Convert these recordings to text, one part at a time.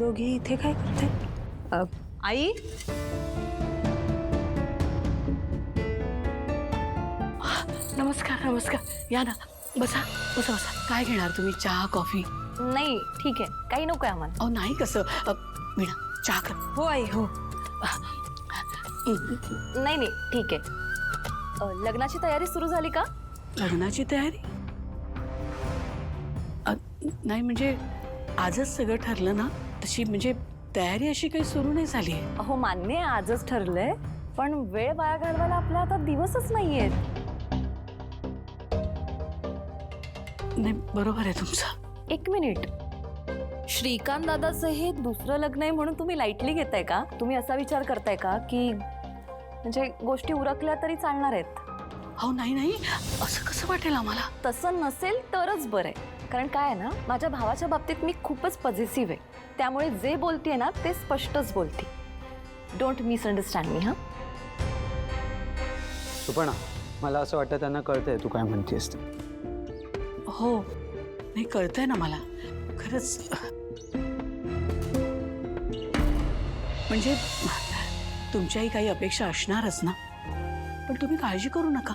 दोघी इथे काय करताय? आई, नमस्कार नमस्कार, या ना, बसा बसा बसा. काय घेणार तुम्ही, चहा कॉफी? नाही ठीक आहे, काही नको आहे आम्हाला. अहो नाही कसं, मीना चहा कर. हो आई हो. नाही नाही ठीक आहे. लग्नाची तयारी सुरू झाली का? लग्नाची तयारी? नाही म्हणजे आजच सगळं ठरलं ना, तशी म्हणजे तयारी अशी काही सुरू नाही झाली आहे. अहो मान्य आहे आजच ठरलंय, पण वेळ वाया घालवायला आपला आता दिवसच नाहीयेत. नाही बरोबर आहे तुमचं. एक मिनिट, श्रीकांत दादाचं हे दुसरं लग्न आहे म्हणून तुम्ही लाईटली घेताय का? तुम्ही असा विचार करताय का की म्हणजे गोष्टी उरकल्या तरी चालणार आहेत? हो नाही नाही, असं कसं वाटेल आम्हाला? तसं नसेल तरच बरं आहे. कारण काय आहे ना, माझ्या भावाच्या बाबतीत मी खूपच पॉझिटिव्ह आहे, त्यामुळे जे बोलते ना ते स्पष्टच बोलते. डोंट मिसअंडरस्टँड मी. हा सुपर्णा, मला असं वाटतं त्यांना कळतंय तू काय म्हणतेस ते. हो नाही कळतंय ना मला खरंच. म्हणजे तुमच्याही काही अपेक्षा असणारच ना, पण तुम्ही काळजी करू नका.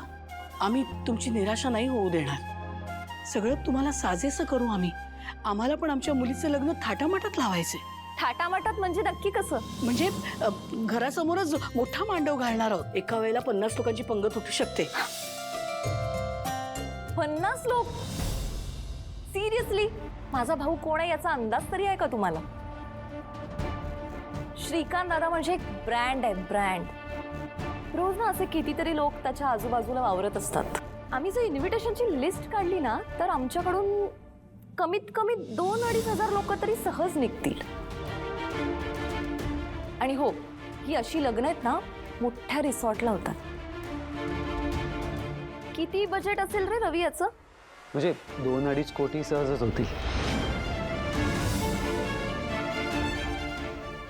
आम्ही तुमची निराशा नाही होऊ देणार. सगळं तुम्हाला साजेसं करू आम्ही. आम्हाला पण आमच्या मुलीचं लग्न थाटामाटात लावायचे. थाटामाटात म्हणजे नक्की कसं? म्हणजे घरासमोरच मोठा मांडव घालणार आहोत. एका वेळेला 50 लोकांची पंगत उठू शकते. 50 लोक? सिरियसली? माझा भाऊ कोण आहे याचा अंदाज तरी आहे का तुम्हाला? श्रीकांत दादा म्हणजे एक ब्रँड आहे, ब्रँड. रोज ना असे कितीतरी लोक त्याच्या आजूबाजूला वावरत असतात. आम्ही जर इन्व्हिटेशनची लिस्ट काढली ना, तर आमच्याकडून कमीत कमी 2-2.5 हजार लोक तरी सहज निघतील. आणि हो, ही अशी लग्न आहेत ना, मोठ्या रिसॉर्टला होतात. किती बजेट असेल रे रवी याचं? म्हणजे 2-2.5 कोटी सहजच होतील.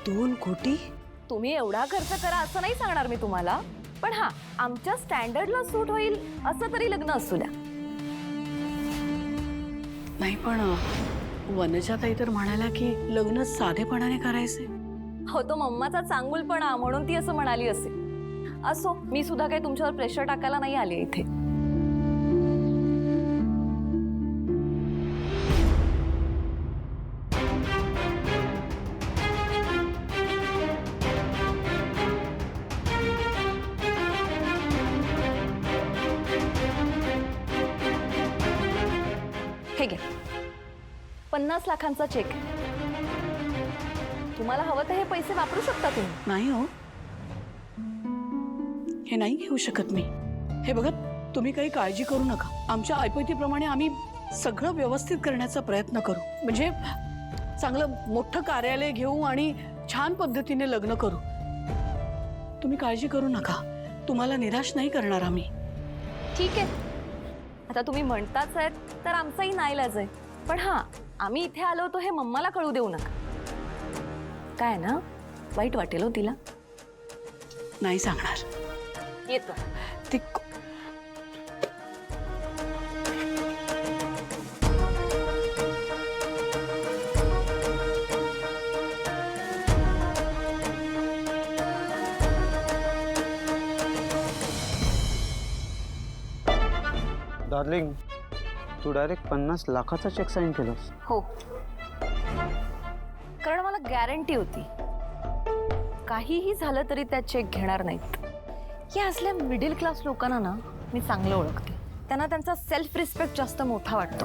2 कोटी? तुम्ही एवढा खर्च करा असं नाही सांगणार मी तुम्हाला, पण हा आमच्या स्टँडर्डला सूट होईल असं तरी लग्न असू द्या. नाही पण वनजाताई तर म्हणाल्या की लग्न साधेपणाने करायचे. हो, तो मम्माचा चांगुलपणा म्हणून ती असं म्हणाली असेल. असो, मी सुद्धा काही तुमच्यावर प्रेशर टाकायला नाही आले इथे. हे घे, 50 लाखांचा चेक. तुम्हाला हवं तर हे पैसे वापरू शकता तुम्ही. नाही हो, हे नाही घेऊ शकत मी. हे बघा, तुम्ही काही काळजी करू नका. आमच्या ऐपतीप्रमाणे आम्ही सगळं व्यवस्थित करण्याचा प्रयत्न करू. म्हणजे चांगलं मोठं कार्यालय घेऊ आणि छान पद्धतीने लग्न करू. तुम्ही काळजी करू नका. तुम्हाला निराश नाही करणार आम्ही. ठीक आहे, आता तुम्ही म्हणताच आहेत तर आमचाही नाईलाज आहे. पण हा, आम्ही इथे आलो होतो हे मम्माला कळू देऊ नका. काय ना, वाईट वाटेल हो तिला. नाही सांगणार. येतो ती डार्लिंग, तू डायरेक्ट 50 लाखाचा चेक साईन केलास? हो, कारण मला गॅरंटी होती काहीही झालं तरी त्या चेक घेणार नाहीत. या असल्या मिडल क्लास लोकांना ना मी चांगलं ओळखते. त्यांना त्यांचा सेल्फ रिस्पेक्ट जास्त मोठा वाटतो.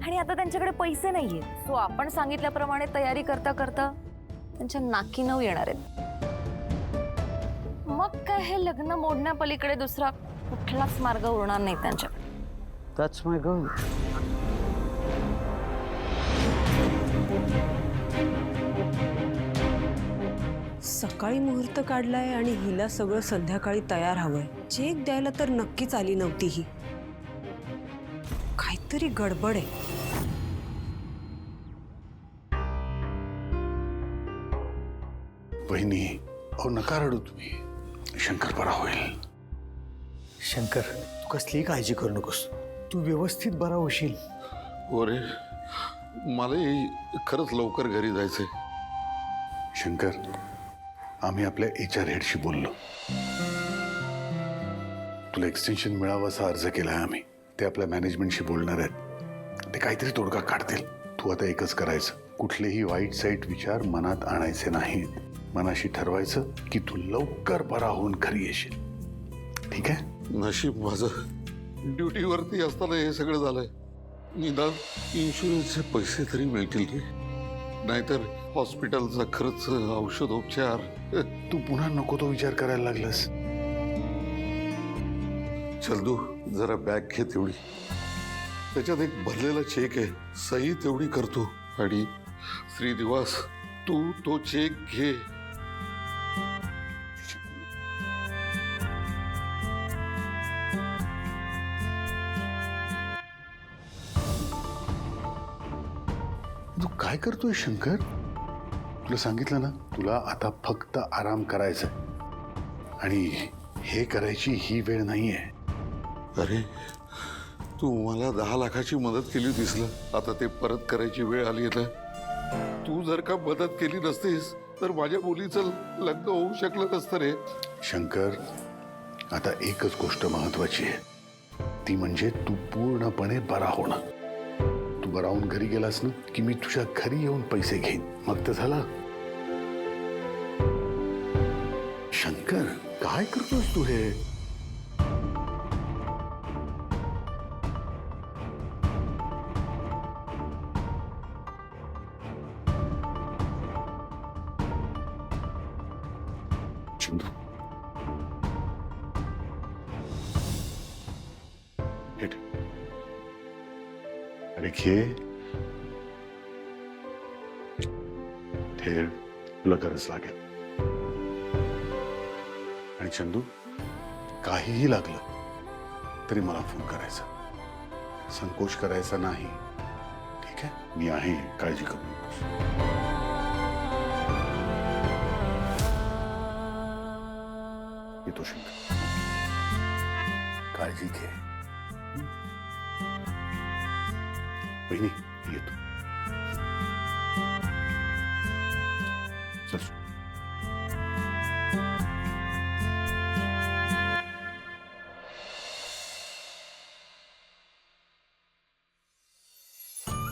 आणि आता त्यांच्याकडे पैसे नाहीये, सो आपण सांगितल्याप्रमाणे तयारी करता करता त्यांच्या नाकी नऊ येणार आहेत. मग काय हे लग्न मोडण्यापलीकडे दुसरा कुठलाच मार्ग उरणार नाही त्यांच्याकडे. That's my girl. सकाळी मुहूर्त काढलाय आणि हिला सगळं संध्याकाळी तयार हवंय. चेक द्यायला तर नक्कीच आली नव्हती ही. काहीतरी गडबड आहे. बहिणी, अहो नका रडू तुम्ही. शंकर बरा होईल. शंकर, तू कसलीही काळजी करू नकोस. तू व्यवस्थित बरा होशील. हो रे, मलाही खरंच लवकर घरी जायचंय. शंकर, आम्ही आपल्या HR हेडशी बोललो. तुला एक्सटेन्शन मिळावं असा अर्ज केलाय आम्ही. ते आपल्या मॅनेजमेंटशी बोलणार आहेत. ते काहीतरी तोडगा काढतील. तू आता एकच करायचं, कुठलेही वाईट साईट विचार मनात आणायचे नाहीत. मनाशी ठरवायचं की तू लवकर बरा होऊन घरी येशील. ठीक आहे? नशीब माझं ड्युटीवरती असताना हे सगळं झालंय. निदान इन्शुरन्सचे पैसे तरी मिळतील रे. नाहीतर हॉस्पिटलचा खर्च, औषधोपचार. तू पुन्हा नको तो विचार करायला लागलास. चल जरा बॅग घे तेवढी. त्याच्यात एक भरलेला चेक आहे, सही तेवढी करतो. आणि श्रीनिवास, तू तो चेक घे. तू काय करतोय शंकर? तुला सांगितलं ना, तुला आता फक्त आराम करायचा आणि हे करायची ही वेळ नाहीये. अरे, तू मला 10 लाखाची मदत केली दिसलं, आता ते परत करायची वेळ आली आहे. तू जर का मदत केली नसतीस तर माझ्या मुलीचं लग्न होऊ शकलं नसतं रे. शंकर, आता एकच गोष्ट महत्वाची आहे, ती म्हणजे तू पूर्णपणे बरा होणं. तू बरा होऊन घरी गेलास ना की मी तुझ्या घरी येऊन पैसे घेईन, मग तर झाला. शंकर, काय करतोस तू हे? चंदू, हेट. अरे घे, ठेव, तुला गरज लागेल. आणि चंदू, काहीही लागलं तरी मला फोन करायचा, संकोच करायचा नाही. ठीक आहे? मी आहे, काळजी करू नकोस. येतो शंकर, काळजी घे. बहिणी, येतो. चल.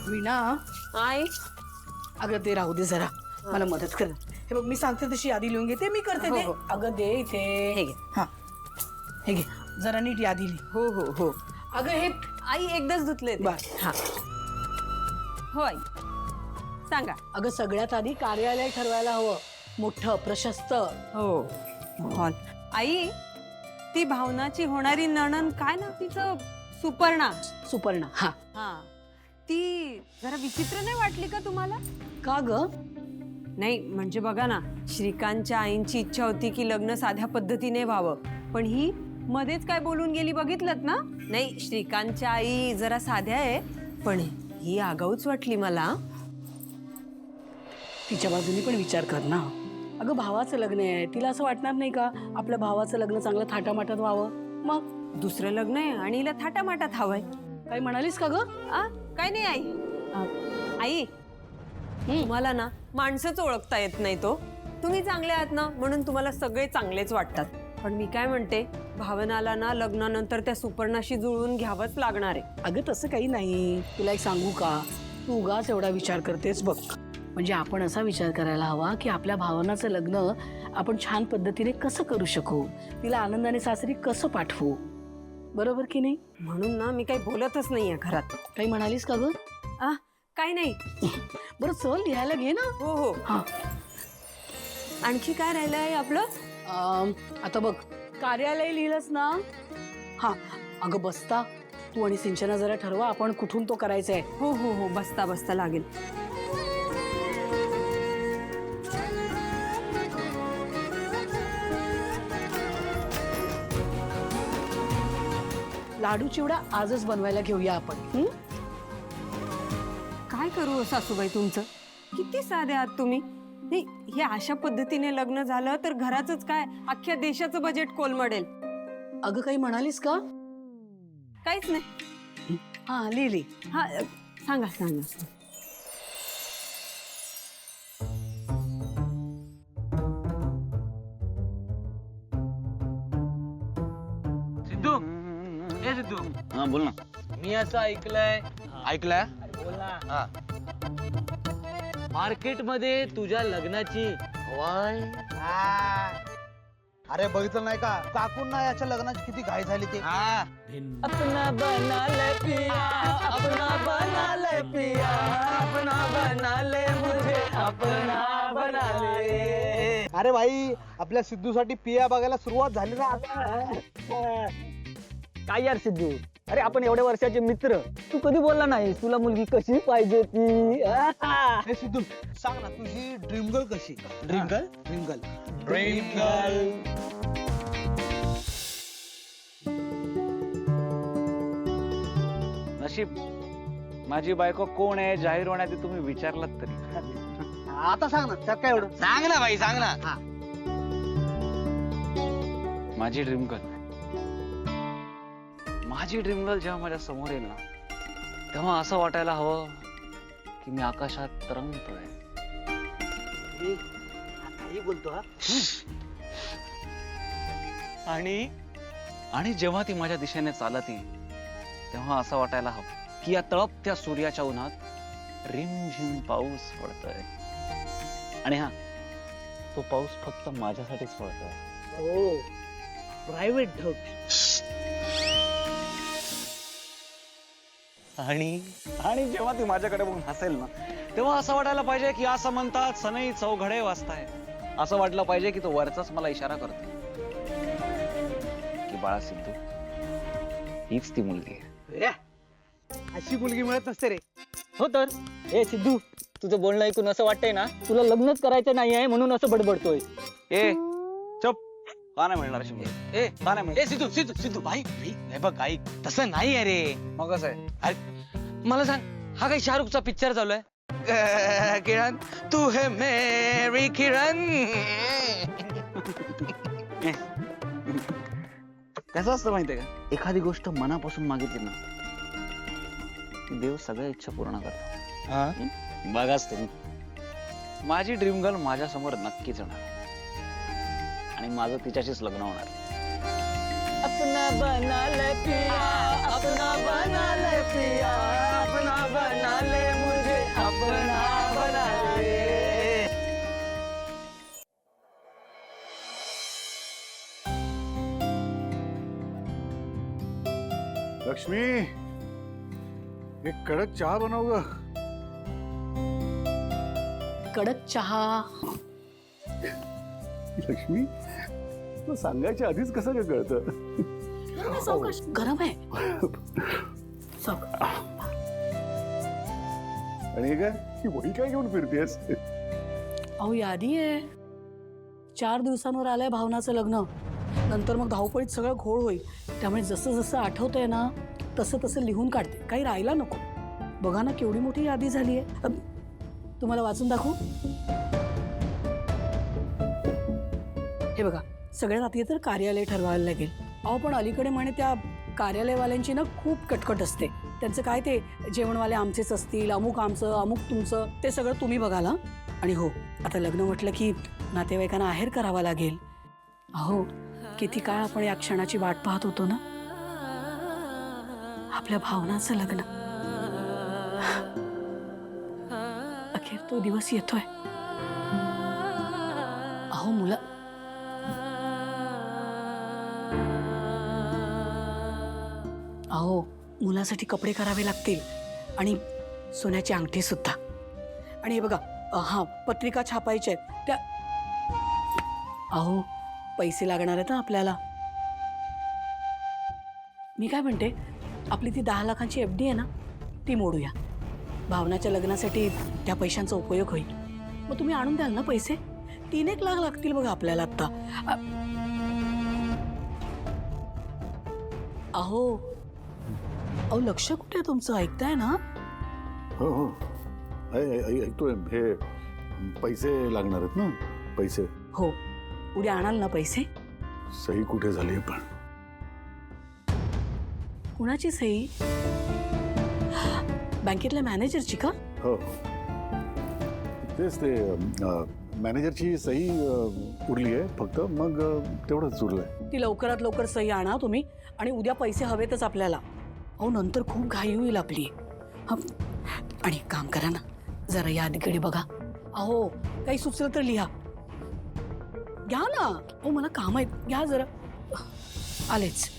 वीणा, आई, अगं ते राहू दे जरा, मला मदत कर. हे बघ, मी सांगते तशी यादी लिहून घेते, मी करते ते. अगं दे इथे. हे घे. हा, हे घे, जरा नीट यादी लिही. हो हो हो. अगं हे आई एकदाच धुतले. बर. हा, हो आई, सांगा. अगं सगळ्यात आधी कार्यालय ठरवायला हवं, मोठं प्रशस्त. हो, हॉल. आई, ती भावनाची होणारी नणन, काय ना तिचं, सुपर्णा. सुपर्णा. हा, हा, ती जरा विचित्र नाही वाटली का तुम्हाला? का ग? नाही म्हणजे बघा ना, श्रीकांतच्या आईंची इच्छा होती की लग्न साध्या पद्धतीने व्हावं, पण ही मध्येच काय बोलून गेली बघितलत ना? नाही, श्रीकांतच्या आई जरा साध्या आहे, पण ही आगाऊच वाटली मला. तिच्या बाजूने पण विचार कर ना. अगं भावाचं लग्न आहे, तिला असं वाटणार नाही का आपल्या भावाचं लग्न चांगलं थाटामाटात व्हावं? मग दुसरं लग्न आहे आणि हिला थाटामाटात हवंय. काही म्हणालीस का ग? काय नाही आई. आई, तुम्हाला ना माणसंच ओळखता येत नाही. तो तुम्ही चांगले आहात ना, म्हणून तुम्हाला सगळे चांगलेच वाटतात. पण मी काय म्हणते, भावनाला ना लग्नानंतर त्या सुपर्णाशी जुळवून घ्यावंच लागणार आहे. अगं तसं काही नाही. तुला एक सांगू का, तू उगाच एवढा विचार करतेस बघ. म्हणजे आपण असा विचार करायला हवा की आपल्या भावनाचं लग्न आपण छान पद्धतीने कसं करू शकू, तिला आनंदाने सासरी कसं पाठवू. बरोबर की नाही? म्हणून ना मी काही बोलतच नाहीये घरात. काही म्हणालीस का ग? काही नाही. बरं चल, लिहायला घे ना. हो हो. हा, आणखी काय राहिलंय आपलं? आता बघ, कार्यालय लिहिलंस ना. हा, अगं बसता, तू आणि सिंचना जरा ठरवा आपण कुठून तो करायचा आहे. हो हो हो, बसता बसता लागेल. लाडू चिवडा आजच बनवायला घेऊया आपण. काय करू सासूबाई तुमचं? किती साधे आहात तुम्ही. नाही, हे अशा पद्धतीने लग्न झालं तर घराचंच काय, अख्ख्या देशाचं बजेट कोलमडेल. अगं काही म्हणालीस का? काहीच नाही. हा, लिहिली. हा, सांगा सांगा. सिद्धू हा बोल ना. मी असं ऐकलंय ऐकलंय? बोल ना हा. मार्केट मध्ये तुझ्या लग्नाची वाय. अरे बघितलं नाही का काकूंना याच्या लग्नाची किती घाई झाली ते. हा. अपना बना ले पिया अपना बना ले पिया अपना बना ले मुझे अपना बना ले. अरे भाई आपल्या सिद्धूसाठी पिया बघायला सुरुवात झाली ना आता. काय यार सिद्धू, अरे आपण एवढ्या वर्षाचे मित्र, तू कधी बोलला नाही तुला मुलगी कशी पाहिजे ती? हे सिद्धू सांग ना तुझी ड्रीम गर्ल कशी? Dream girl? Dream girl. Dream girl. नशीब माझी बायको कोण आहे जाहीर होण्याआधी तुम्ही विचारलात तरी. आता सांग ना त्यात काय एवढं. सांग ना भाई सांग ना. माझी ड्रीम गर्ल जेव्हा माझ्या समोर येईल ना तेव्हा असं वाटायला हवं की मी आकाशात तरंगतोय. काही बोलतो हा. आणि जेव्हा ती माझ्या दिशेने चालत येईल तेव्हा असं वाटायला हवं की या तळपत्या सूर्याच्या उन्हात रिमझिम पाऊस पडतोय. आणि हा तो पाऊस फक्त माझ्यासाठीच पडतोय. हो प्रायव्हेट ढग. आणि जेव्हा ती माझ्याकडे बघून हसेल ना तेव्हा असं वाटायला पाहिजे की असं म्हणतात सनई चौघडे वाजताय. असं वाटलं पाहिजे की तो वरचाच मला इशारा करतो की बाळा सिद्धू हीच ती मुलगी आहे. अशी मुलगी मिळत नसते रे. हो तर ए सिद्धू, तुझं बोलणं ऐकून असं वाटतंय ना तुला लग्नच करायचं नाही आहे म्हणून असं बडबडतोय. ए चुप. का नाही मिळणार अशी मुलगी? ए का नाही मिळणार? ए सिद्धू सिद्धू सिद्धू भाई भाई हे बघ ऐक तसं नाही आहे रे. मग कसं आहे? अरे मला सांग हा काही शाहरुखचा पिक्चर चालू आहे? किरण तू है मेरी किरण. कसं असतं माहितीये का, एखादी गोष्ट मनापासून मागितली ना की देव सगळ्या इच्छा पूर्ण करतो. बघाच तुम्ही. माझी ड्रीम गर्ल माझ्या समोर नक्कीच येणार आणि माझं तिच्याशीच लग्न होणार. अपना बना ले पिया अपना बना ले पिया अपना बना ले मुझे अपना बना ले. लक्ष्मी एक कडक चहा बनव ग. कडक चहा. लक्ष्मी तू सांगायच्या आधीच कसं काय कळतं? सावकाश, गरम आहे. सावकाश. आणि हे काय ही वही काय घेऊन फिरतेस? अहो यादी आहे. 4 दिवसांवर आलंय भावनाचं लग्न. नंतर मग धावपळीत सगळं घोळ होईल. त्यामुळे जसं जसं आठवतंय ना तसं तसं लिहून काढते. काही राहायला नको. बघा ना केवढी मोठी यादी झाली आहे. तुम्हाला वाचून दाखवू? हे बघा सगळ्यात आधी तर कार्यालय ठरवायला लागेल. अहो पण अलीकडे म्हणे त्या कार्यालयवाल्यांची ना खूप कटकट असते. त्यांचं काय ते जेवणवाले आमचेच असतील, अमुक आमचं अमुक तुमचं, ते सगळं तुम्ही बघाल. आणि हो आता लग्न म्हटलं की नातेवाईकांना आहेर करावा लागेल. अहो किती काळ आपण या क्षणाची वाट पाहत होतो ना, आपल्या भावनाचं लग्न. अखेर तो दिवस येतोय. अहो मुलासाठी कपडे करावे लागतील आणि सोन्याची अंगठी सुद्धा. आणि हे बघा हा पत्रिका छापायच्या आहेत त्या. अहो पैसे लागणार आहेत ना आपल्याला. मी काय म्हणते आपली ती 10 लाखांची FD आहे ना ती मोडूया. भावनाच्या लग्नासाठी त्या पैशांचा उपयोग होईल. मग तुम्ही आणून द्याल ना पैसे? 3-1 लाख लागतील बघा आपल्याला आता. अहो लक्ष कुठे आहे तुमचं? ऐकताय ना? हो हो ऐकतोय. हे पैसे लागणार आहेत ना? पैसे हो उद्या आणाल ना पैसे? सही कुठे झाली पण? कुणाची सही? बँकेतल्या मॅनेजरची का? हो तेच ते मॅनेजरची सही उरली आहे फक्त, मग तेवढंच उरलंय. ती लवकरात लवकर सही आणा तुम्ही, आणि उद्या पैसे हवेतच आपल्याला. अहो नंतर खूप घाई होईल आपली. हं. आणि एक काम करा ना, जरा यादीकडे बघा. अहो काही सुचलं तर लिहा. घ्या ना. हो मला काम आहेत, घ्या जरा. आलेच.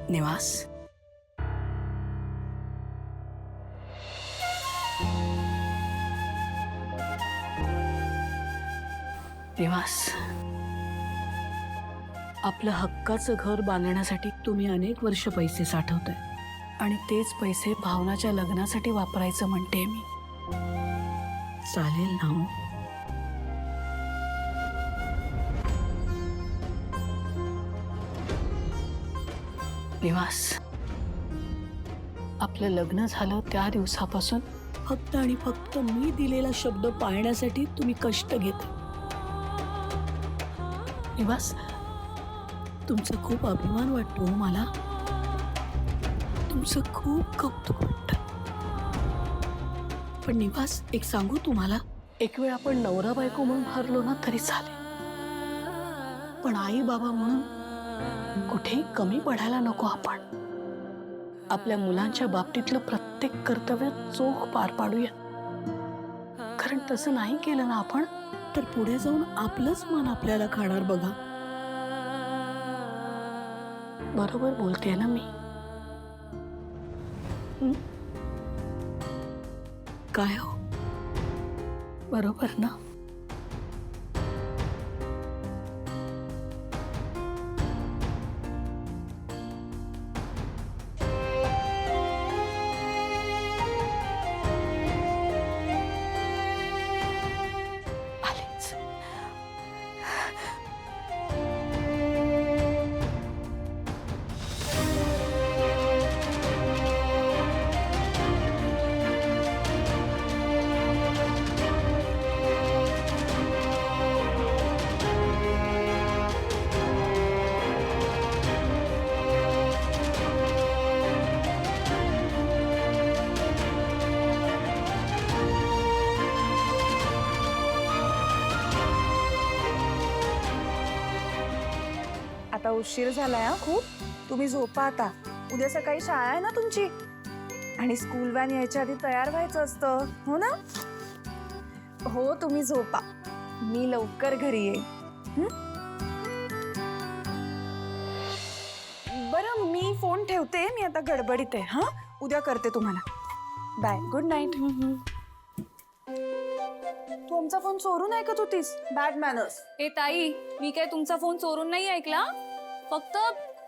निवास, निवास, आपलं हक्काचं घर बांधण्यासाठी तुम्ही अनेक वर्ष पैसे साठवताय, आणि तेच पैसे भावनाच्या लग्नासाठी वापरायचं म्हणते मी. चालेल ना हो? निवास, आपलं लग्न झालं त्या दिवसापासून फक्त आणि फक्त मी दिलेला शब्द पाळण्यासाठी तुम्ही कष्ट घेता. निवास, तुमचं खूप अभिमान वाटतो मला. तुमचं खूप कौतुक वाटतं. पण निवास, एक सांगू तुम्हाला, एक वेळ आपण नवरा बायको म्हणून हरलो ना तरी चालेल, पण आई बाबा म्हणून कुठेही कमी पडायला नको. आपण आपल्या मुलांच्या बाबतीतलं प्रत्येक कर्तव्य चोख पार पाडूया. कारण तसं नाही केलं ना आपण, तर पुढे जाऊन आपलंच मन आपल्याला खाणार बघा. बरोबर बोलतेय ना मी? काय हो, बरोबर ना? आता उशीर झालाय हा खूप. तुम्ही झोपा आता. उद्या सकाळी शाळा आहे ना तुमची, आणि स्कूल व्हॅन यायच्या आधी तयार व्हायचं असतं, हो ना? हो, तुम्ही झोपा, मी लवकर घरी येईन. बरं, मी फोन ठेवते, मी आता गडबडीत आहे. हा, उद्या करते तुम्हाला. Bye, good night. तू आमचा फोन चोरून ऐकत होतीस? Bad manners. ए ताई, मी काय तुमचा फोन चोरून नाही ऐकला, फक्त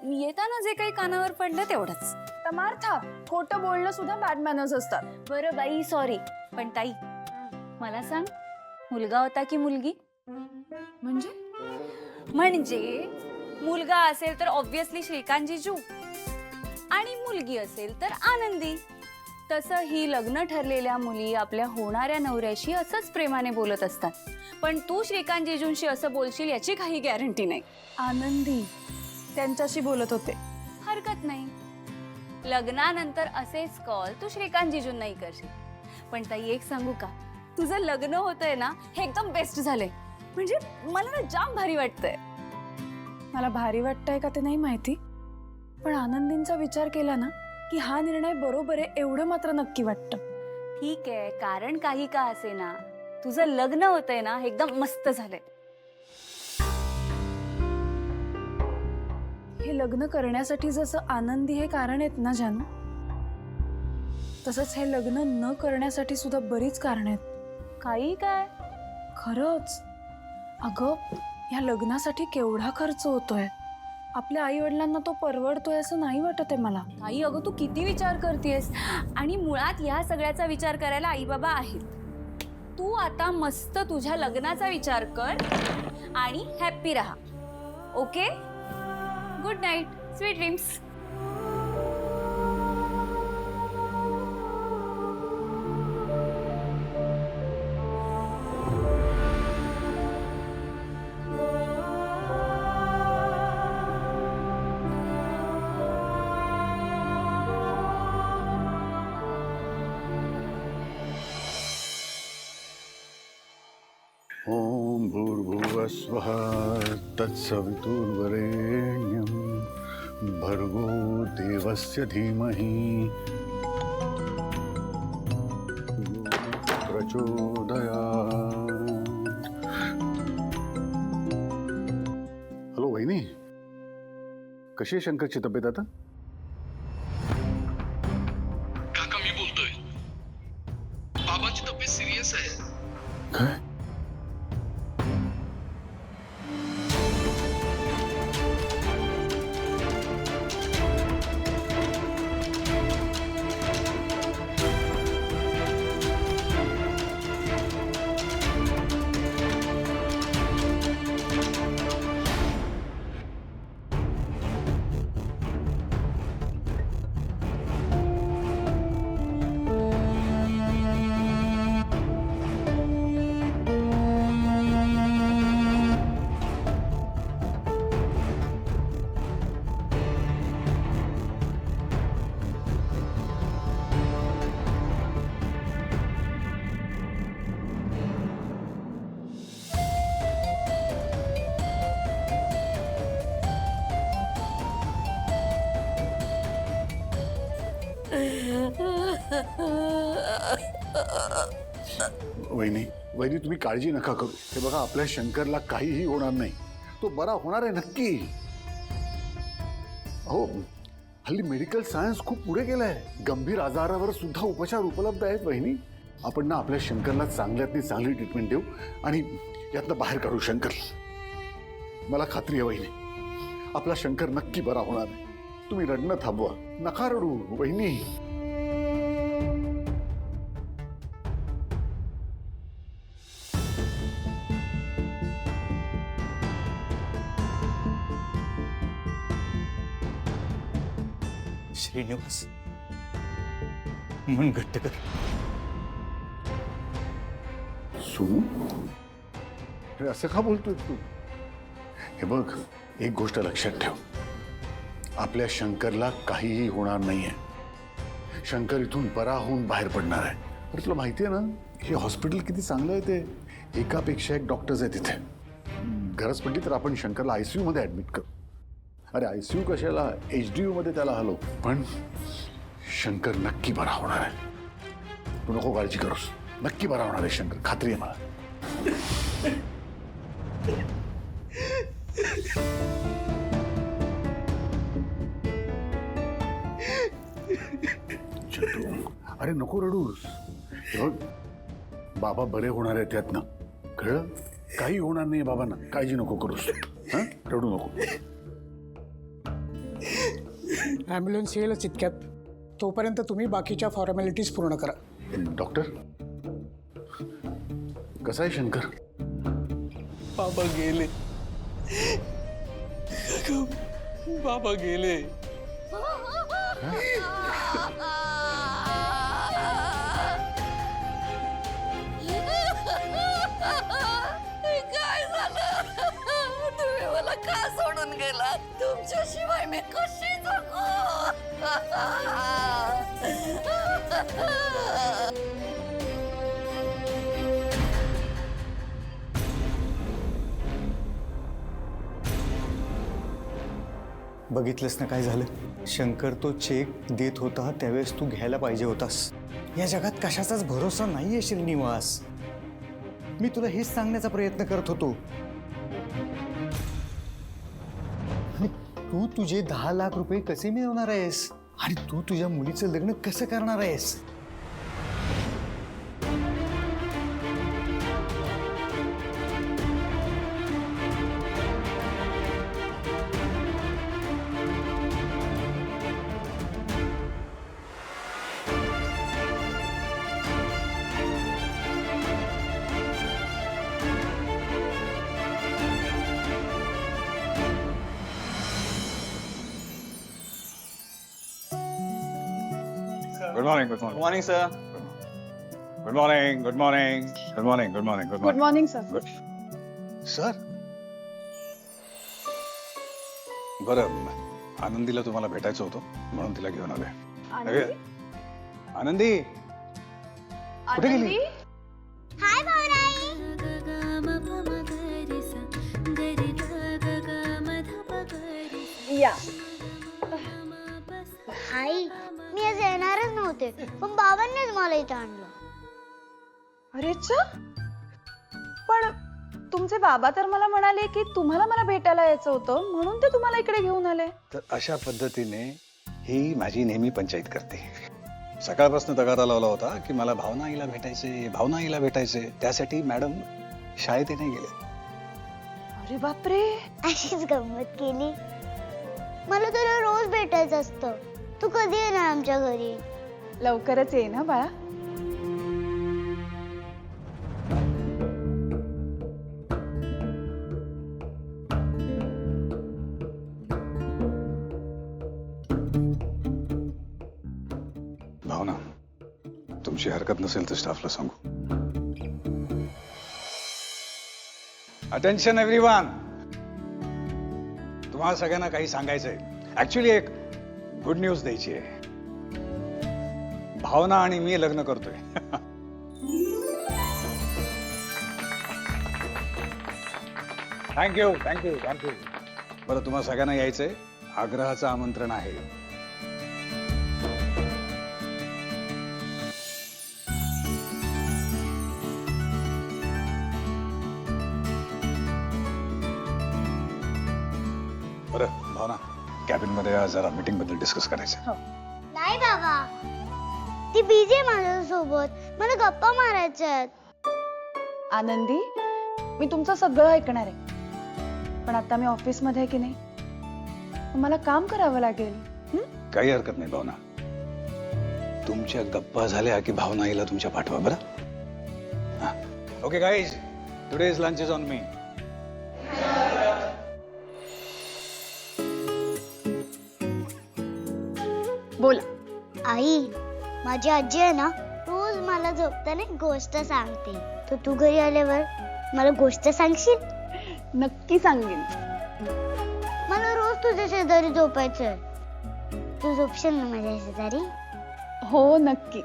येताना जे काही कानावर पडलं तेवढंच. तमार्था, खोटं बोलणं सुद्धा बॅड मॅनर्स असतात. बरं बाई, सॉरी. पण ताई, मला सांग, मुलगा होता की मुलगी? म्हणजे मुलगा असेल तर ऑब्व्हियसली श्रीकांत जीजू, आणि मुलगी असेल तर आनंदी. तसं ही लग्न ठरलेल्या मुली आपल्या होणाऱ्या नवऱ्याशी असंच प्रेमाने बोलत असतात. पण तू श्रीकांत जीजूंशी असं बोलशील याची काही गॅरंटी नाही. आनंदी त्यांच्याशी बोलत होते. हरकत नाही, लग्नानंतर असेच कॉल तू श्रीकांत जीजूंनाही करशील. पण ताई, एक सांगू का, तुझं लग्न होतंय ना, हे एकदम बेस्ट झालंय. म्हणजे मला ना जाम भारी वाटतंय. मला भारी वाटतंय का ते नाही माहिती, पण आनंदींचा विचार केला ना की हा निर्णय बरोबर आहे एवढं मात्र नक्की वाटतं. ठीक आहे, कारण काही का असे ना, तुझं लग्न होतंय ना, हे एकदम मस्त झालंय. हे लग्न करण्यासाठी जसं आनंदी हे कारण आहेत ना जानू, तसंच हे लग्न न करण्यासाठी सुद्धा बरीच कारण आहेत. काही काय? खरंच अगं, या लग्नासाठी केवढा खर्च होतोय. आपल्या आई वडिलांना तो परवडतोय असं नाही वाटत आहे मला. आई, अगं तू किती विचार करतेस, आणि मुळात या सगळ्याचा विचार करायला आई बाबा आहेत. तू आता मस्त तुझ्या लग्नाचा विचार कर आणि हॅप्पी राहा. Okay, good night, sweet dreams. ओम भूर्भुवस्वः तत्सवितुर्वरेण्यं भर्गो देवस्य धीमहि प्रचोदयात्. हॅलो वहिनी, कशी आहे शंकरची तब्येत आता? काका मी बोलतोय. बाबाची तब्येत सिरियस आहे. काय? वहिनी वहिनी तुम्ही काळजी नका करू. हे बघा, आपल्या शंकरला काहीही होणार नाही. तो बरा होणार आहे नक्की. हो, हल्ली मेडिकल सायन्स खूप पुढे गेलाय. गंभीर आजारावर सुद्धा उपचार उपलब्ध आहेत वहिनी. आपण ना आपल्या शंकरला चांगल्यातली चांगली ट्रीटमेंट देऊ आणि यातनं बाहेर काढू शंकर. मला खात्री आहे वहिनी, आपला शंकर नक्की बरा होणार आहे. तुम्ही रडणं थांबवा, नका रडू वहिनी. श्रीनिवास, मन घट्ट कर. सोनू, हे असं का बोलतोय तू? हे बघ, एक गोष्ट लक्षात ठेव, आपल्या शंकरला काहीही होणार नाहीये. शंकर इथून बरा होऊन बाहेर पडणार आहे. अरे तुला माहिती आहे ना, हे हॉस्पिटल किती चांगलं आहे. ते एकापेक्षा एक डॉक्टर्स आहेत तिथे. गरज पडली तर आपण शंकरला ICU मध्ये ऍडमिट करू. अरे ICU कशाला, HDU मध्ये त्याला हलव. पण शंकर नक्की बरा होणार आहे. तू नको काळजी करूस, नक्की बरा होणार आहे शंकर, खात्री आहे मला. अरे नको रडूस. बाबा बरे होणार आहेत त्यातनं, कळलं? काही होणार नाही बाबांना, काळजी नको करूस. हा, रडू नको. ॲम्ब्युलन्स येईलच इतक्यात. तोपर्यंत तुम्ही बाकीच्या फॉर्मॅलिटीज पूर्ण करा. डॉक्टर, कसा आहे शंकर? बाबा गेले. बाबा गेले. काय झालं? तुम्ही मला का सोडून गेला? तुमच्याशिवाय मी कशी जगू? बघितलंस ना काय झालं? शंकर तो चेक देत होता त्यावेळेस तू घ्यायला पाहिजे होतास. या जगात कशाचाच भरोसा नाहीये श्रीनिवास. मी तुला हेच सांगण्याचा प्रयत्न करत होतो. आणि तू तुझे 10 लाख रुपये कसे मिळवणार आहेस? आणि तू तुझ्या मुलीचं लग्न कसं करणार आहेस? Good morning good morning morning sir. Good morning good morning good morning good morning good morning morning sir. Good sir. बरं, आनंदीला तुम्हाला भेटायचं होतं म्हणून तिला घेऊन आलोय. अरे, आनंदी कुठे गेली? हाय भावराई. या. आई मी आज येणारच नव्हते पण बाबांनीच मला इथं आणलं. अरे च पण तुमचे बाबा तर मला म्हणाले की तुम्हाला मला भेटायला यायचं होतं म्हणून ते तुम्हाला इकडे घेऊन आले. तर अशा पद्धतीने ही माझी नेहमी पंचायत करते. सकाळपासून तगादा लावला होता की मला भावनाईला भेटायचे त्यासाठी मॅडम शाळेत नाही गेले. अरे बापरे. अशीच गंमत केली. मला तुला रोज भेटायचं असतं. तू कधी येणार आमच्या घरी? लवकरच ये ना बाळा. भावना, तुमची हरकत नसेल तर स्टाफला सांगू. अटेन्शन एव्हरीवन, तुम्हाला सगळ्यांना काही सांगायचंय. ऍक्च्युली एक गुड न्यूज द्यायची आहे. भावना आणि मी लग्न करतोय. Thank you thank you thank you. बरं, तुम्हाला सगळ्यांना यायचंय. आग्रहाचं आमंत्रण आहे. बरं भावना, कॅबिन मध्ये जरा मीटिंग बद्दल डिस्कस करायचं. नाही बाबा, ती बिझी आहे माझ्यासोबत. मला गप्पा मारायच्या आहेत. आनंदी, मी तुमचं सगळं ऐकणार आहे पण आता मी ऑफिस मध्ये आहे की नाही, मला काम करावं लागेल. काही हरकत नाही भावना. तुमच्या गप्पा झाल्या की भावना हिला तुमच्या पाठवा. बरं, okay guys, today's lunch is on me. बोला. आई, माझी आजी आहे ना, रोज मला झोपताना एक गोष्ट सांगते. तर तू घरी आल्यावर मला गोष्ट सांगशील? नक्की सांगेन. मला रोज तुझ्या शेजारी झोपायचंय. तू झोपशील ना माझ्या शेजारी? हो नक्की.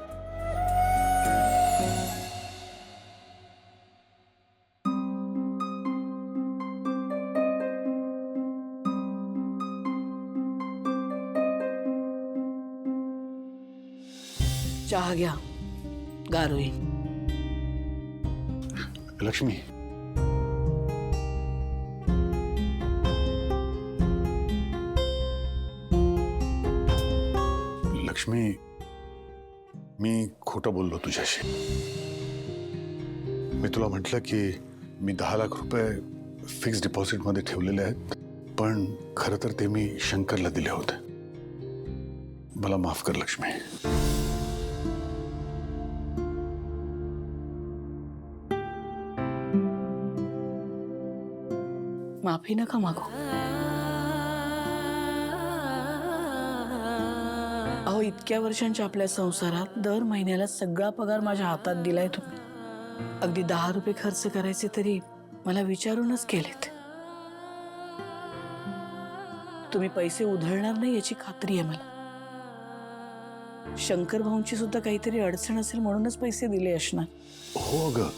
चहा घ्या, गार होईल. लक्ष्मी, लक्ष्मी, मी खोटं बोललो तुझ्याशी. मी तुला म्हटलं की मी 10 लाख रुपये फिक्स डिपॉझिट मध्ये ठेवलेले आहेत, पण खरं तर ते मी शंकरला दिले होते. मला माफ कर लक्ष्मी. माफी नका मागू. अहो, इतक्या वर्षांच्या आपल्या संसारात दर महिन्याला सगळा पगार माझ्या हातात दिलाय तुम्ही. अगदी 10 रुपये खर्च करायचे तरी मला विचारूनच केलेत. तुम्ही पैसे उधळणार नाही याची खात्री आहे मला. शंकर भाऊंची सुद्धा काहीतरी अडचण असेल म्हणूनच पैसे दिले असणार. हो अगं,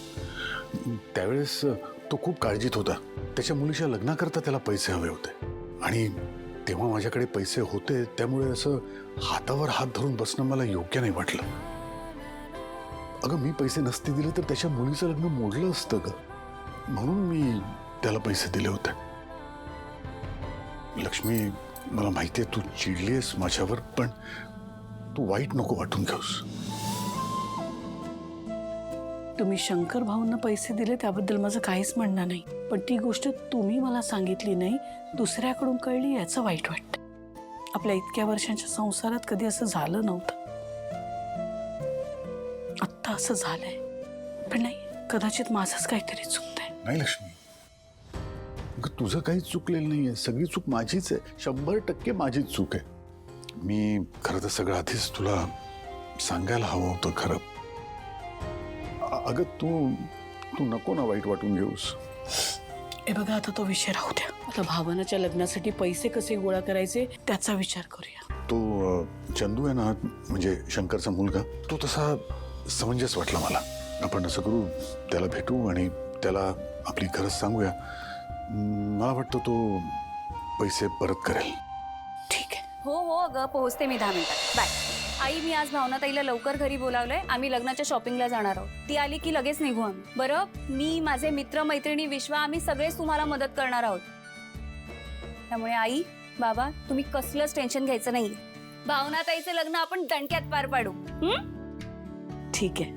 त्यावेळेस तो खूप काळजीत होता. त्याच्या मुलीच्या लग्नाकरता त्याला पैसे हवे होते आणि तेव्हा माझ्याकडे पैसे होते, त्यामुळे असं हातावर हात धरून बसणं मला योग्य नाही वाटलं. अगं, मी पैसे नसते दिले तर त्याच्या मुलीचं लग्न मोडलं असतं ग, म्हणून मी त्याला पैसे दिले होते. लक्ष्मी, मला माहिती आहे तू चिडलीस माझ्यावर, पण तू वाईट नको वाटून घेऊस. तुम्ही शंकर भाऊंना पैसे दिले त्याबद्दल माझं काहीच म्हणणं नाही, पण ती गोष्ट तुम्ही मला सांगितली नाही, दुसऱ्याकडून कळली याचं वाईट वाटतं. आपल्या इतक्या वर्षांच्या संसारात कधी असं झालं नव्हतं. आत्ता असं झालंय, पण नाही, कदाचित माझंच काहीतरी चुकतंय. नाही लक्ष्मी, तुझं काही चुकलेलं नाहीये. सगळी चूक माझीच आहे. 100% माझीच चूक आहे. मी खरं तर सगळं आधीच तुला सांगायला हवं होतं खरं. अगं तू तू नको ना वाईट वाटून घेऊस. हे बघा, आता तो विषय राहू द्या. आता भावनाच्या लग्नासाठी पैसे कसे गोळा करायचे त्याचा विचार करूया. तो चंदू आहे ना, म्हणजे शंकरचा मुलगा, तो तसा समंजस वाटला मला. आपण असं करू, त्याला भेटू आणि त्याला आपली गरज सांगूया. मला वाटतं तो पैसे परत करेल. ठीक आहे. हो हो अगं, पोहोचते मी 10 मिनिटात. बाय. आई, मी आज भावनाताईला लवकर घरी बोलावलंय. आम्ही लग्नाच्या शॉपिंगला जाणार आहोत. ती आली की लगेच निघू आम्ही. बरं, मी, माझे मित्र मैत्रिणी, विश्वा, आम्ही सगळेच तुम्हाला मदत करणार आहोत. त्यामुळे आई, बाबा, तुम्ही कसलंच टेन्शन घ्यायचं नाही. भावनाताईचं लग्न आपण दणक्यात पार पाडू. ठीक आहे.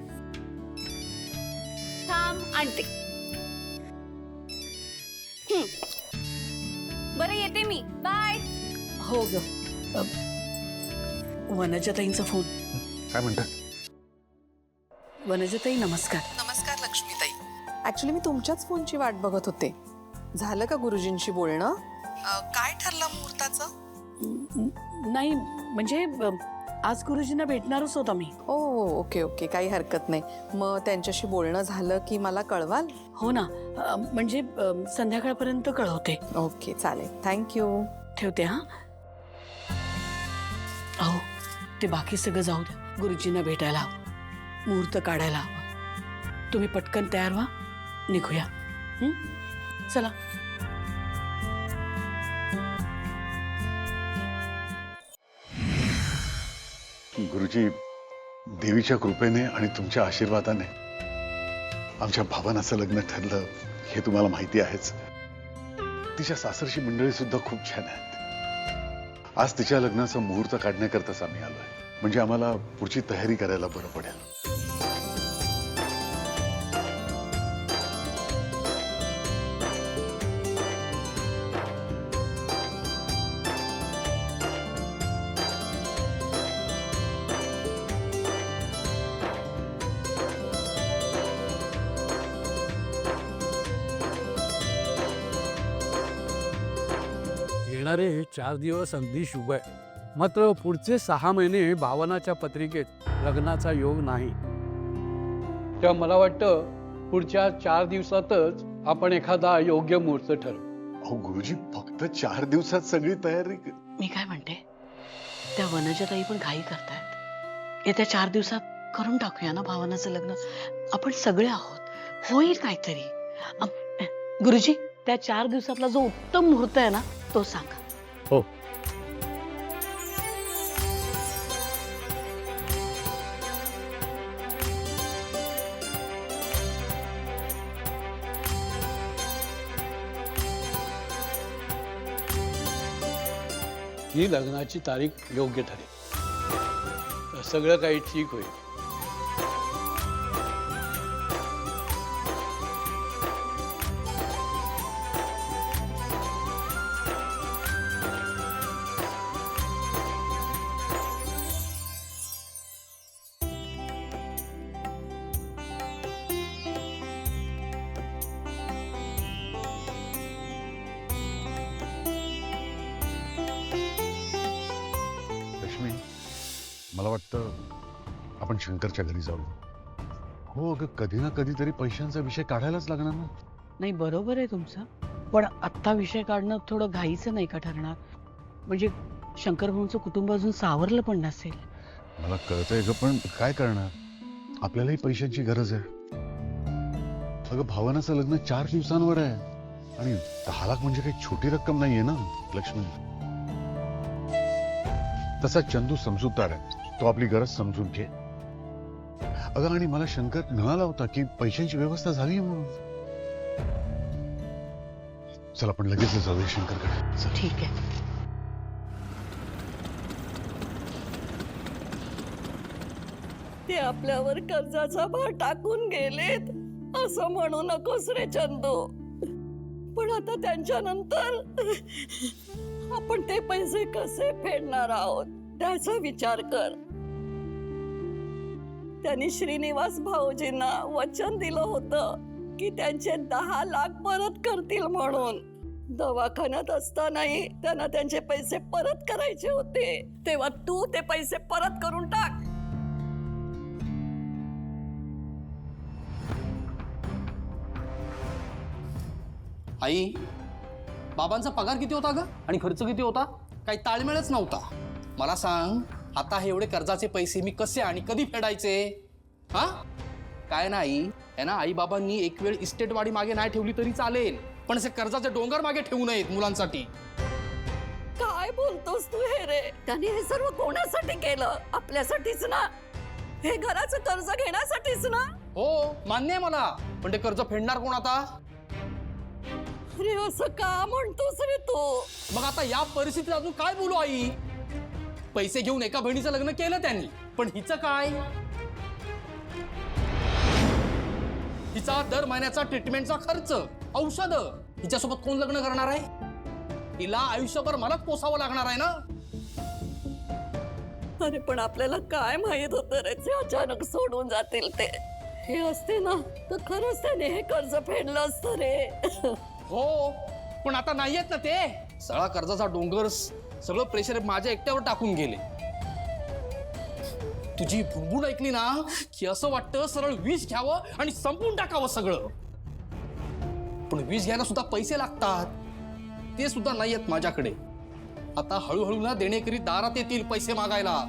थांब, आणते. बरं, येते मी. बाय. हो ग. वनजाताईंचा फोन. काय म्हणतात? वनजाताई नमस्कार. नमस्कार लक्ष्मीताई. ऍक्च्युली मी तुमच्याच फोनची वाट बघत होते. झालं का गुरुजींशी बोलणं? काय ठरलं मुहूर्ताचं? नाही म्हणजे आज गुरुजींना भेटणारच होता मी. ओ ओके ओके, काही हरकत नाही. मग त्यांच्याशी बोलणं झालं की मला कळवाल? हो ना, म्हणजे संध्याकाळपर्यंत कळवते. ओके चालेल, थँक्यू. ठेवते हा. अहो, ते बाकी सगळं जाऊ द्या. गुरुजींना भेटायला हवं, मुहूर्त काढायला हवं. तुम्ही पटकन तयार व्हा, निघूया. चला. गुरुजी, देवीच्या कृपेने आणि तुमच्या आशीर्वादाने आमच्या भावनाचं लग्न ठरलं हे तुम्हाला माहिती आहेच. तिच्या सासरची मंडळी सुद्धा खूप छान आहेत. आज तिच्या लग्नाचं मुहूर्त काढण्याकरताच आम्ही आलोय. म्हणजे आम्हाला पुढची तयारी करायला बरं पडेल. येणारे 4 दिवस अगदी शुभ आहे. मात्र पुढचे 6 महिने भावनाच्या पत्रिकेत लग्नाचा योग नाही. तेव्हा मला वाटतं पुढच्या 4 दिवसातच आपण एखादा योग्य मुहूर्त ठरवू. अहो गुरुजी, फक्त 4 दिवसात सगळी तयारी. मी काय म्हणते, त्या वनजाताई पण घाई करतायत. येत्या 4 दिवसात करून टाकूया ना भावनाचं लग्न. आपण सगळे आहोत, होईल काहीतरी. गुरुजी, त्या 4 दिवसातला जो उत्तम मुहूर्त आहे ना, तो सांगा. हो. ही लग्नाची तारीख योग्य ठरेल. सगळं काही ठीक होईल. मला वाटतं आपण शंकरच्या घरी जाऊ. हो अगं, कधी ना कधीतरी पैशांचा विषय काढायलाच लागणार ना. नाही, बरोबर आहे तुमचं. पण आत्ता विषय काढणं थोडं घाईचं नाही का ठरणार? म्हणजे शंकर भाऊंचं कुटुंब अजून सावरलं पण नसेल. मला कळतंय ग, पण काय करणार? आपल्यालाही पैशांची गरज आहे. अगं, भावनाचं लग्न 4 दिवसांवर आहे आणि 10 लाख म्हणजे काही छोटी रक्कम नाहीये ना लक्ष्मी. तसा चंदू समजूतदार आहे, तो आपली गरज समजून घे. अगं, आणि मला शंकर म्हणाला होता की पैशांची व्यवस्था झाली म्हणून. चल आपण लगेच जाऊया शंकरकडे. ठीक आहे. ते आपल्यावर कर्जाचा भार टाकून गेलेत असं म्हणू नकोस रे चंदू. पण आता त्यांच्या नंतर आपण ते पैसे कसे फेडणार आहोत त्याचा विचार कर. त्यांनी श्रीनिवास भाऊजींना वचन दिलं होतं की त्यांचे 10 लाख परत करतील म्हणून. दवाखान्यात असतानाही त्यांना त्यांचे पैसे परत करायचे होते, तेव्हा तू ते पैसे परत करून टाक. आई, बाबांचा पगार किती होता ग आणि खर्च किती होता? काही ताळमेळच नव्हता. मला सांग, आता हे एवढे कर्जाचे पैसे मी कसे आणि कधी फेडायचे? हा काय नाही आहे ना, आई बाबांनी एक वेळ इस्टेट वाडी मागे नाही ठेवली तरी चालेल, पण असे कर्जाचे डोंगर मागे ठेवू नयेत मुलांसाठी. काय बोलतोस तू हे रे? त्यांनी हे सर्व कोणासाठी केलं? आपल्यासाठीच ना. हे घराचं कर्ज घेण्यासाठीच ना. हो मान्य आहे मला, पण ते कर्ज फेडणार कोण आता? अरे असं का म्हणतोस रे तू? मग आता या परिस्थितीत अजून काय बोलू आई? पैसे घेऊन एका बहिणीचं लग्न केलं त्यांनी, पण हिचं काय? हिचा दर महिन्याचा ट्रीटमेंटचा खर्च, औषध, हिच्यासोबत कोण लग्न करणार आहे? हिला आयुष्यभर मलाच पोसावं लागणार आहे ना. अरे पण आपल्याला काय माहित होतं रे ते अचानक सोडून जातील ते? हे असते ना तर खरंच त्याने हे कर्ज फेडलं असतं रे. हो पण आता नाहीयेत ना ते. सगळा कर्जाचा डोंगर, सगळं प्रेशर माझ्या एकट्यावर टाकून गेले. तुझी बुणबुण ऐकली ना की असं वाटतं सरळ विष घ्यावं आणि संपून टाकावं सगळं. पण विष घ्यायला सुद्धा पैसे लागतात, ते सुद्धा नाहीयेत माझ्याकडे. आता हळूहळू ना देणेकरी दारात येतील पैसे मागायला,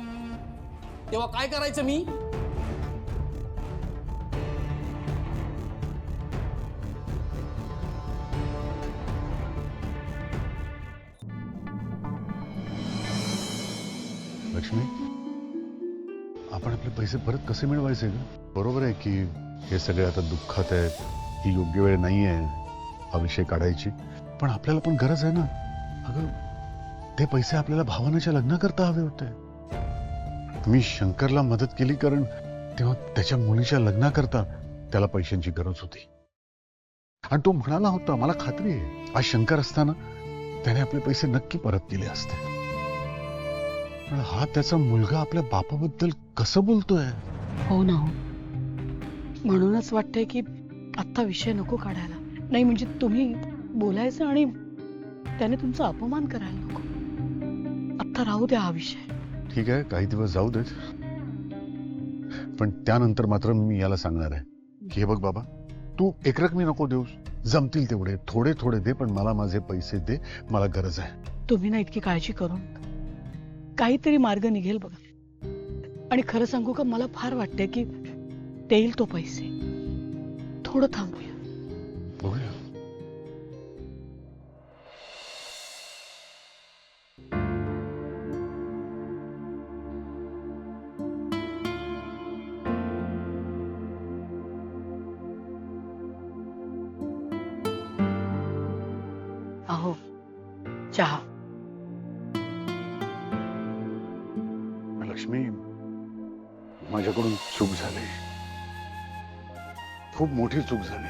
तेव्हा काय करायचं मी? लक्ष्मी, आपण आपले पैसे परत कसे मिळवायचे ग? बरोबर आहे की हे सगळे आता दुःखात आहेत, ही योग्य वेळ नाही आहे हा विषय काढायची, पण आपल्याला पण गरज आहे ना. अगं ते पैसे आपल्याला भावनाच्या लग्नाकरता हवे होते. मी शंकरला मदत केली कारण तेव्हा त्याच्या मुलीच्या लग्नाकरता त्याला पैशांची गरज होती, आणि तो म्हणाला होता, मला खात्री आहे आज शंकर असताना त्याने आपले पैसे नक्की परत केले असते. पण हा त्याचा मुलगा आपल्या बापाबद्दल कसं बोलतोय? हो ना, हो. म्हणूनच वाटतंय की आत्ता विषय नको काढायला. नाही म्हणजे तुम्ही बोलायचं आणि त्याने तुमचा अपमान करायला नको. आत्ता राहू द्या हा विषय. ठीक आहे, काही दिवस जाऊ देत, पण त्यानंतर मात्र मी याला सांगणार आहे की हे बघ बाबा, तू एकरकमी नको देऊस, जमतील तेवढे थोडे थोडे दे, पण मला माझे पैसे दे, मला गरज आहे. तुम्ही ना इतकी काळजी करून, काहीतरी मार्ग निघेल बघा. आणि खरं सांगू का, मला फार वाटतंय की देईल तो पैसे. थोडं थांबूया. बघूया. अहो चहा. लक्ष्मी, माझ्याकडून चूक झाली, खूप मोठी चूक झाली.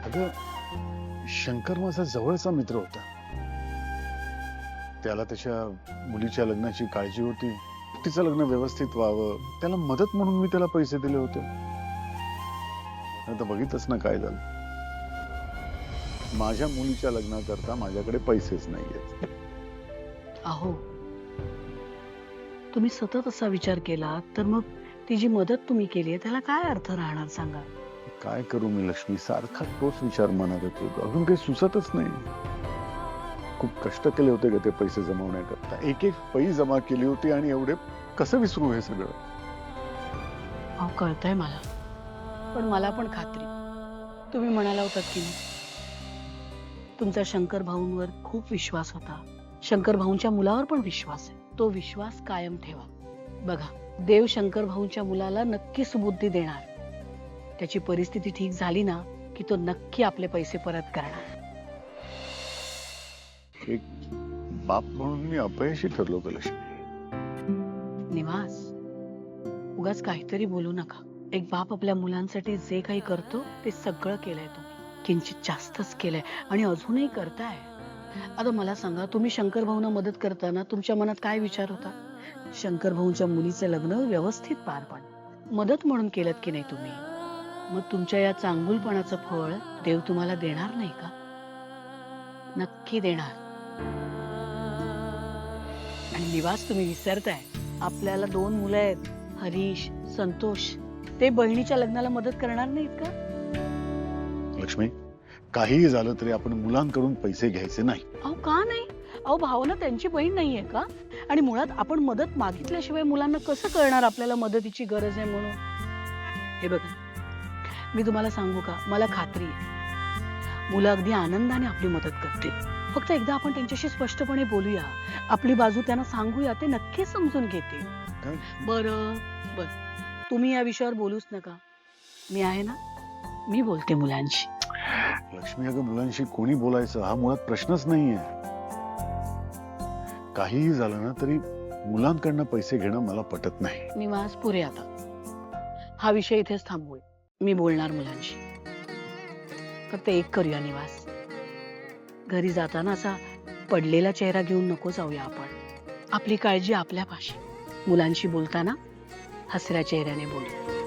अगं शंकर माझा जवळचा मित्र होता, त्याला त्याच्या मुलीच्या लग्नाची काळजी होती, तिचं लग्न व्यवस्थित व्हावं, त्याला मदत म्हणून मी त्याला पैसे दिले होते. आता बघितच ना काय झालं. माझ्या मुलीच्या लग्नाकरता माझ्याकडे पैसेच नाहीयेत. अहो तुम्ही सतत असा विचार केला तर मग ती जी मदत तुम्ही केली आहे त्याला काय अर्थ राहणार सांगा? काय करू मी लक्ष्मी, सारखा तोच विचार मनात येतो, अजून काही सुचतच नाही. खूप कष्ट केले होते का ते पैसे जमवण्याकरता, एक एक पै जमा केली होती, आणि एवढे कसं विसरू हे सगळं? अहो कळतंय मला, पण मला पण खात्री, तुम्ही म्हणाला होतात की नाही, तुमचा शंकर भाऊंवर खूप विश्वास होता, शंकर भाऊंच्या मुलावर पण विश्वास आहे. तो विश्वास कायम ठेवा. बघा, देव शंकर भाऊंच्या मुलाला नक्की सुबुद्धी देणार. त्याची परिस्थिती ठीक झाली ना की तो नक्की आपले पैसे परत करणार. एक बाप म्हणून मी अपयशी ठरलो का लक्ष्मी? निवास, उगाच काहीतरी बोलू नका. एक बाप आपल्या मुलांसाठी जे काही करतो ते सगळं केलंय तुम्ही, किंचित जास्तच केलंय आणि अजूनही करताय. आता मला सांगा, तुम्ही शंकर भाऊंना मदत करताना तुमच्या मनात काय विचार होता? शंकर भाऊंच्या मुलीचं लग्न व्यवस्थित पार पाड, मदत म्हणून केलं की नाही तुम्ही? मग तुमच्या या चांगुलपणाचं फळ देव तुम्हाला देणार नाही का? नक्की देणार. आणि निवास, तुम्ही विसरताय, आपल्याला 2 मुलं आहेत, हरीश, संतोष. ते बहिणीच्या लग्नाला मदत करणार नाहीत का? लक्ष्मी, काहीही झालं तरी आपण मुलांकडून पैसे घ्यायचे नाही. अहो का नाही? अहो भावना त्यांची बहीण नाहीये का? आणि मुळात आपण मदत मागितल्याशिवाय मुलांना कसं कळणार आपल्याला मदतीची गरज आहे म्हणून? हे बघा, मी तुम्हाला सांगू का, मला खात्री आहे मुलं अगदी आनंदाने आपली मदत करतील. फक्त एकदा आपण त्यांच्याशी स्पष्टपणे बोलूया, आपली बाजू त्यांना सांगूया, ते नक्कीच समजून घेतील. बरं तुम्ही या विषयावर बोलूच नका, मी आहे ना, मी बोलते मुलांशी. लक्ष्मी, अगं मुलांशी कोणी बोलायचं हा मुळात प्रश्नच नाहीये. काहीही झालं ना तरी मुलांकडनं पैसे घेणं मला पटत नाही. निवास पुरे, आता हा विषय इथेच थांबवूया. मी बोलणार मुलांशी. फक्त एक करूया निवास, घरी जाताना असा पडलेला चेहरा घेऊन नको जाऊया आपण. आपली काळजी आपल्यापाशी. मुलांशी बोलताना हसऱ्या चेहऱ्याने बोलू.